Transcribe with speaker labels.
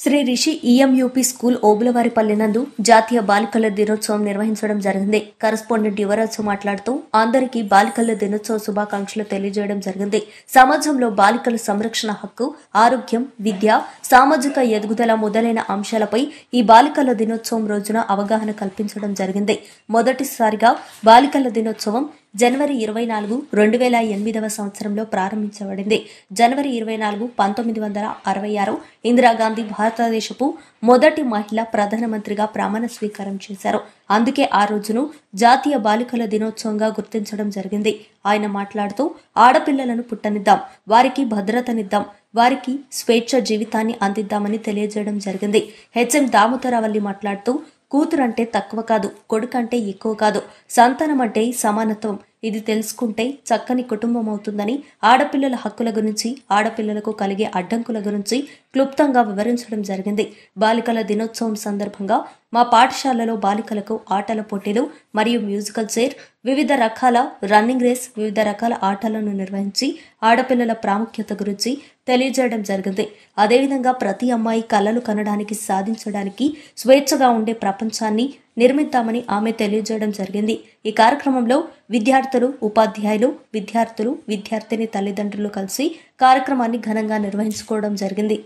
Speaker 1: Shri Rishi ఈఎంయూపీ school Obulavaripalli నందు జాతీయ బాలికల దినోత్సవం నిర్వహించడం జరిగింది. కరెస్పాండెంట్ యువరాజు మాట్లాడుతూ అందరికీ బాలికల దినోత్సవ శుభాకాంక్షలు తెలియజేయడం జరిగింది. సమాజంలో బాలికల సంరక్షణ హక్కు, ఆరోగ్యం, విద్య, సామాజిక ఎదుగుదల మొదలైన అంశాలపై ఈ బాలికల దినోత్సవం రోజున అవగాహన కల్పించడం జరిగింది. మొదటిసారిగా బాలికల దినోత్సవం జనవరి 24, 2008వ సంవత్సరంలో ప్రారంభించబడింది. జనవరి 24, 1966 ఇందిరాగాంధీ భారతదేశపు మొదటి మహిళా ప్రధానమంత్రిగా ప్రమాణ స్వీకారం చేశారు. అందుకే ఆ రోజును జాతీయ బాలికల దినోత్సవంగా గుర్తించడం జరిగింది. ఆయన మాట్లాడుతూ ఆడపిల్లలను పుట్టనిద్దాం, వారికి భద్రతనిద్దాం, వారికి స్వేచ్ఛ జీవితాన్ని అందిద్దామని తెలియజేయడం జరిగింది. హెచ్ఎం దామోదరవల్లి మాట్లాడుతూ కూతురంటే తక్కువ కాదు, కొడుకంటే ఎక్కువ కాదు, సంతానం అంటే సమానత్వం, ఇది తెలుసుకుంటే చక్కని కుటుంబం అవుతుందని, ఆడపిల్లల హక్కుల గురించి, ఆడపిల్లలకు కలిగే అడ్డంకుల గురించి క్లుప్తంగా వివరించడం జరిగింది. బాలికల దినోత్సవం సందర్భంగా మా పాఠశాలలో బాలికలకు ఆటల పోటీలు మరియు మ్యూజికల్ చైర్, వివిధ రకాల రన్నింగ్ రేస్, వివిధ రకాల ఆటలను నిర్వహించి ఆడపిల్లల ప్రాముఖ్యత గురించి తెలియజేయడం జరిగింది. అదేవిధంగా ప్రతి అమ్మాయి కలలు కనడానికి, సాధించడానికి స్వేచ్ఛగా ఉండే ప్రపంచాన్ని నిర్మిద్దామని ఆమె తెలియజేయడం జరిగింది. ఈ కార్యక్రమంలో విద్యార్థులు, ఉపాధ్యాయులు, విద్యార్థిని తల్లిదండ్రులు కలిసి కార్యక్రమాన్ని ఘనంగా నిర్వహించుకోవడం జరిగింది.